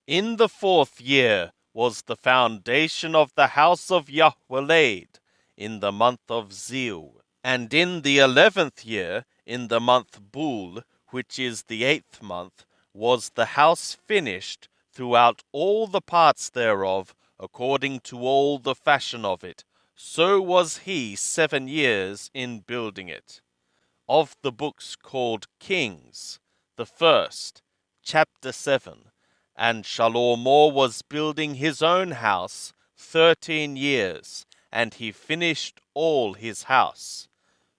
In the 4th year was the foundation of the house of Yahweh laid, in the month of Zil. And in the 11th year, in the month Bul, which is the 8th month, was the house finished throughout all the parts thereof, according to all the fashion of it. So was he 7 years in building it. Of the books called Kings, the first, chapter 7. And Shalomor was building his own house 13 years, and he finished all his house.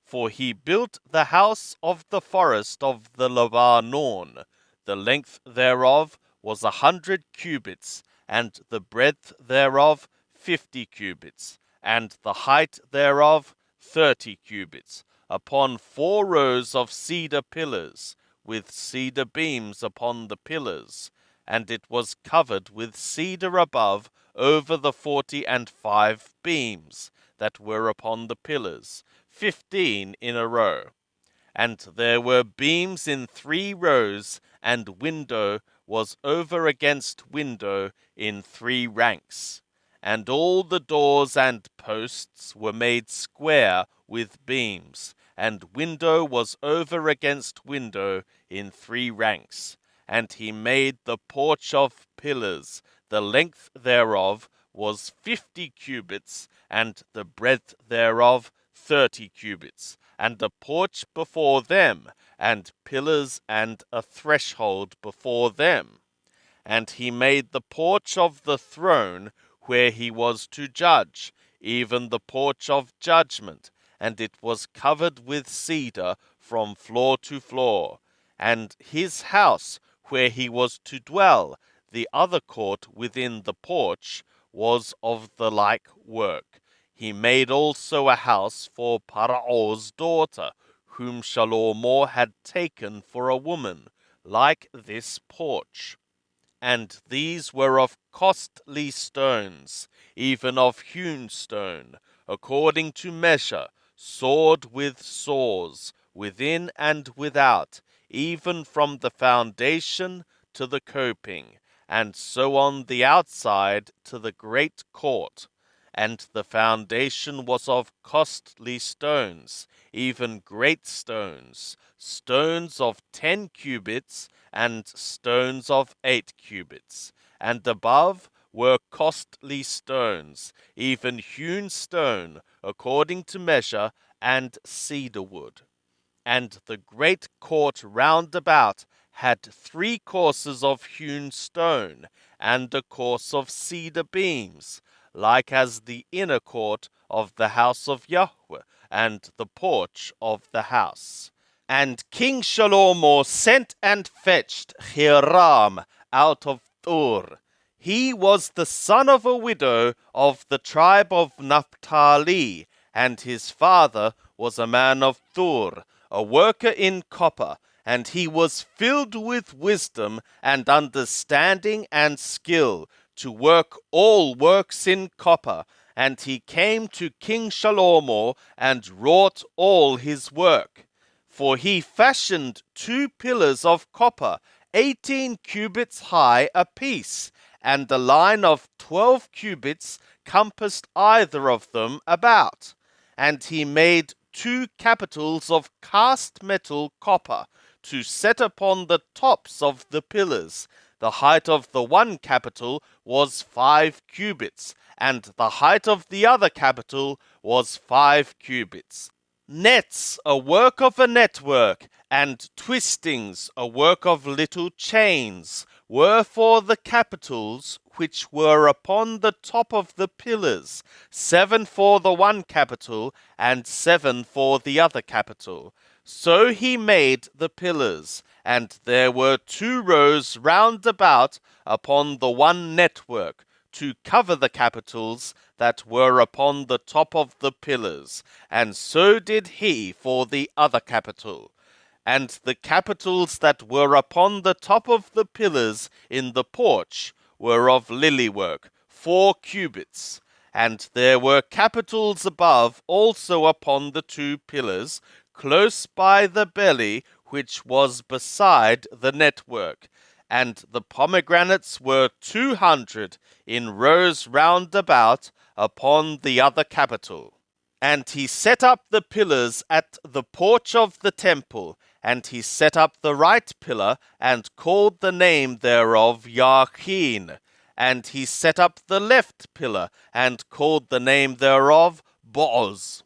For he built the house of the forest of the Lebanon. The length thereof was 100 cubits, and the breadth thereof 50 cubits, and the height thereof 30 cubits, upon 4 rows of cedar pillars, with cedar beams upon the pillars. And it was covered with cedar above over the 45 beams that were upon the pillars, 15 in a row. And there were beams in 3 rows, and window was over against window in 3 ranks. And all the doors and posts were made square with beams, and window was over against window in 3 ranks. And he made the porch of pillars, the length thereof was 50 cubits, and the breadth thereof 30 cubits, and a porch before them, and pillars and a threshold before them. And he made the porch of the throne where he was to judge, even the porch of judgment, and it was covered with cedar from floor to floor. And his house where he was to dwell, the other court within the porch, was of the like work. He made also a house for Paro's daughter, whom Shalomor had taken for a woman, like this porch. And these were of costly stones, even of hewn stone, according to measure, sawed with saws, within and without, even from the foundation to the coping, and so on the outside to the great court. And the foundation was of costly stones, even great stones, stones of 10 cubits, and stones of 8 cubits. And above were costly stones, even hewn stone, according to measure, and cedar wood. And the great court round about had 3 courses of hewn stone, and a course of cedar beams, like as the inner court of the house of Yahweh, and the porch of the house. And King Shalomor sent and fetched Hiram out of Thur. He was the son of a widow of the tribe of Naphtali, and his father was a man of Thur, a worker in copper, and he was filled with wisdom and understanding and skill to work all works in copper. And he came to King Shalomor and wrought all his work. For he fashioned 2 pillars of copper, 18 cubits high apiece, and a line of 12 cubits compassed either of them about. And he made 2 capitals of cast metal copper, to set upon the tops of the pillars. The height of the one capital was 5 cubits, and the height of the other capital was 5 cubits. Nets, a work of a network, and twistings, a work of little chains, were for the capitals which were upon the top of the pillars, 7 for the one capital, and 7 for the other capital. So he made the pillars, and there were 2 rows round about upon the one network, to cover the capitals that were upon the top of the pillars, and so did he for the other capital. And the capitals that were upon the top of the pillars in the porch were of lily work, 4 cubits. And there were capitals above also upon the 2 pillars, close by the belly which was beside the network. and the pomegranates were 200 in rows round about upon the other capital. And he set up the pillars at the porch of the temple, and he set up the right pillar, and called the name thereof Yachin. And he set up the left pillar, and called the name thereof Boaz.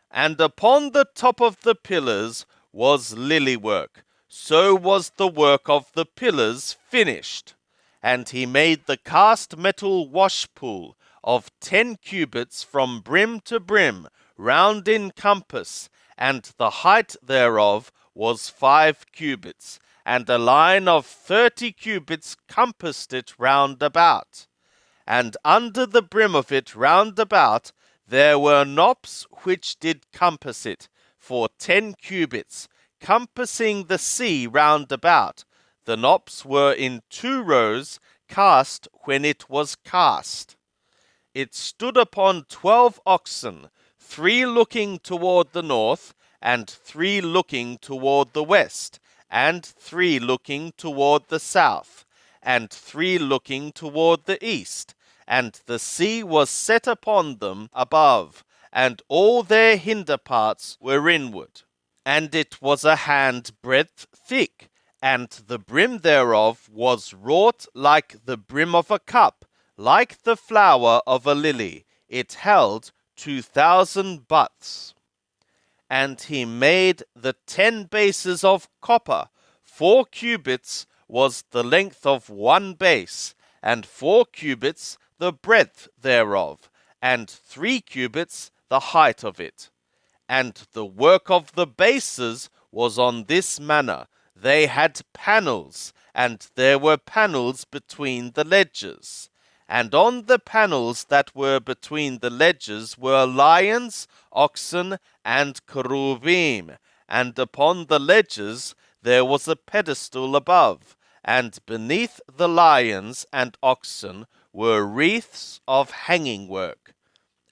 And upon the top of the pillars was lily work. So was the work of the pillars finished. And he made the cast metal washpool of 10 cubits from brim to brim, round in compass, and the height thereof was 5 cubits, and a line of 30 cubits compassed it round about. And under the brim of it round about there were knops which did compass it, for 10 cubits, compassing the sea round about. The knops were in 2 rows, cast when it was cast. It stood upon 12 oxen, 3 looking toward the north, and 3 looking toward the west, and 3 looking toward the south, and 3 looking toward the east. And the sea was set upon them above, and all their hinder parts were inward. And it was a handbreadth thick, and the brim thereof was wrought like the brim of a cup, like the flower of a lily. It held 2,000 butts. And he made the 10 bases of copper. 4 cubits was the length of one base, and 4 cubits the breadth thereof, and 3 cubits the height of it. And the work of the bases was on this manner. They had panels, and there were panels between the ledges. And on the panels that were between the ledges were lions, oxen, and cherubim. And upon the ledges there was a pedestal above, and beneath the lions and oxen were wreaths of hanging work.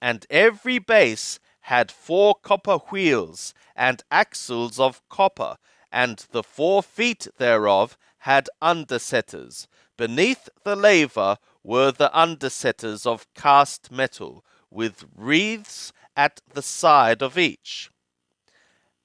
And every base had 4 copper wheels, and axles of copper, and the 4 feet thereof had undersetters. Beneath the laver were the undersetters of cast metal, with wreaths at the side of each.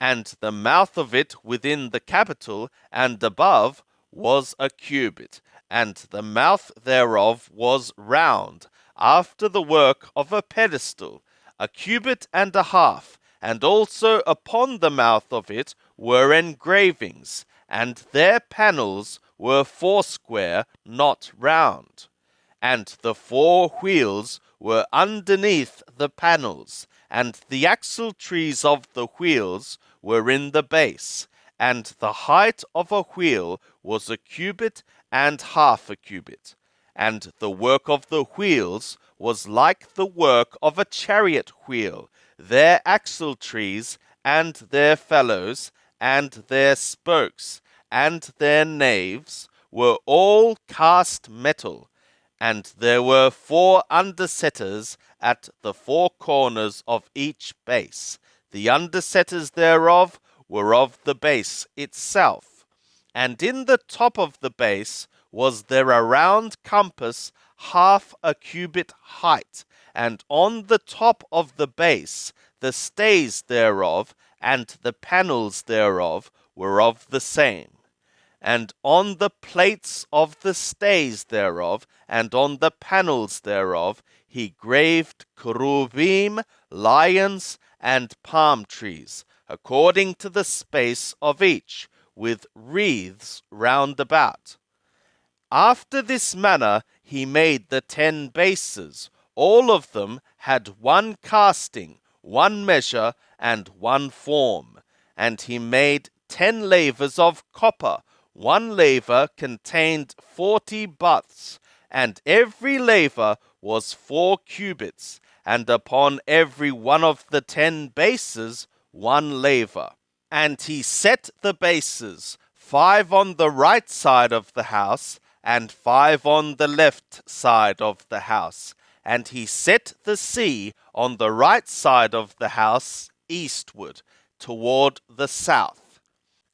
And the mouth of it within the capital and above was a cubit, and the mouth thereof was round, after the work of a pedestal, 1 cubit and a half, and also upon the mouth of it were engravings, and their panels were foursquare, not round. And the 4 wheels were underneath the panels, and the axle trees of the wheels were in the base, and the height of a wheel was 1 cubit and half a cubit. And the work of the wheels was like the work of a chariot wheel, their axle trees, and their felloes, and their spokes, and their naves were all cast metal. And there were 4 undersetters at the 4 corners of each base. The undersetters thereof were of the base itself. And in the top of the base was there a round compass half a cubit height, and on the top of the base the stays thereof and the panels thereof were of the same. And on the plates of the stays thereof, and on the panels thereof, he graved cherubim, lions, and palm trees, according to the space of each, with wreaths round about. After this manner he made the 10 bases. All of them had 1 casting, 1 measure, and 1 form. And he made 10 lavers of copper. 1 laver contained 40 butts, and every laver was 4 cubits, and upon every one of the 10 bases 1 laver. And he set the bases, 5 on the right side of the house, and 5 on the left side of the house. And he set the sea on the right side of the house eastward, toward the south.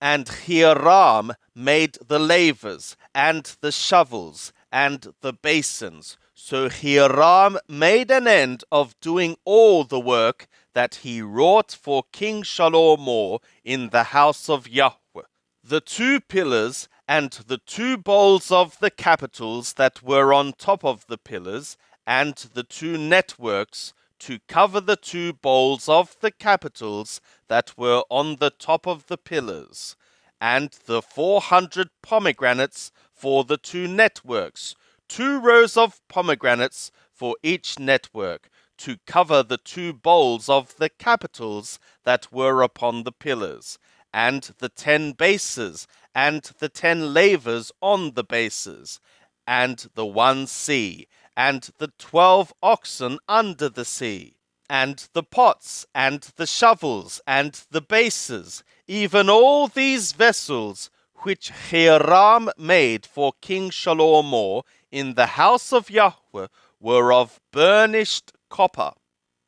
And Hiram made the lavers, and the shovels, and the basins. So Hiram made an end of doing all the work that he wrought for King Shalomo in the house of Yahweh. The 2 pillars and the 2 bowls of the capitals that were on top of the pillars, and the 2 networks to cover the 2 bowls of the capitals that were on the top of the pillars, and the 400 pomegranates for the 2 networks, 2 rows of pomegranates for each network, to cover the 2 bowls of the capitals that were upon the pillars, and the 10 bases, and the 10 lavers on the bases, and the 1 sea, and the 12 oxen under the sea, and the pots, and the shovels, and the bases, even all these vessels which Hiram made for King Shalomo in the house of Yahweh were of burnished copper.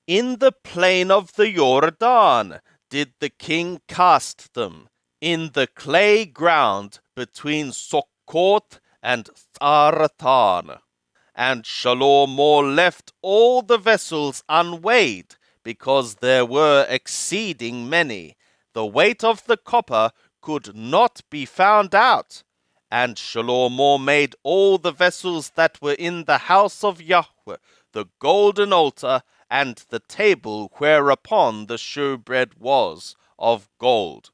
In the plain of the Jordan did the king cast them, in the clay ground between Succoth and Zarethan. And Shalomo left all the vessels unweighed, because there were exceeding many. The weight of the copper could not be found out. And Shalomo made all the vessels that were in the house of Yahweh, the golden altar, and the table whereupon the shewbread was, of gold.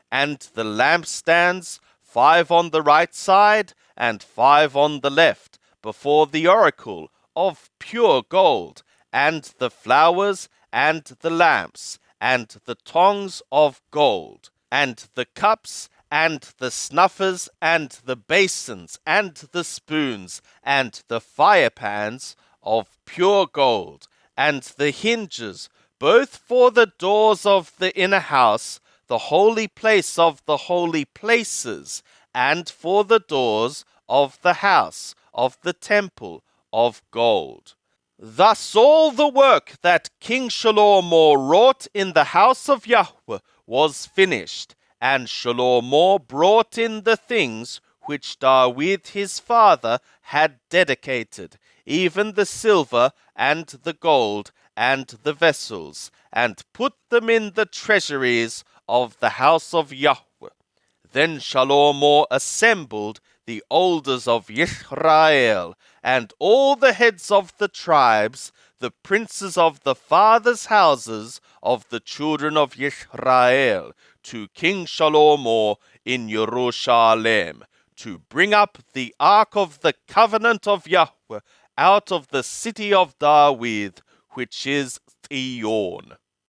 And the lampstands, 5 on the right side, and 5 on the left, before the oracle, of pure gold, and the flowers, and the lamps, and the tongs of gold, and the cups, and the snuffers, and the basins, and the spoons, and the firepans, of pure gold, and the hinges, both for the doors of the inner house, the holy place of the holy places, and for the doors of the house of the temple, of gold. Thus all the work that King Shalomo wrought in the house of Yahweh was finished, and Shalomo brought in the things which David his father had dedicated, even the silver and the gold and the vessels, and put them in the treasuries of the house of Yahweh. Then Shalomo assembled the elders of Israel, and all the heads of the tribes, the princes of the fathers' houses of the children of Israel, to King Shalomo in Jerusalem, to bring up the ark of the covenant of Yahweh out of the city of David, which is Zion.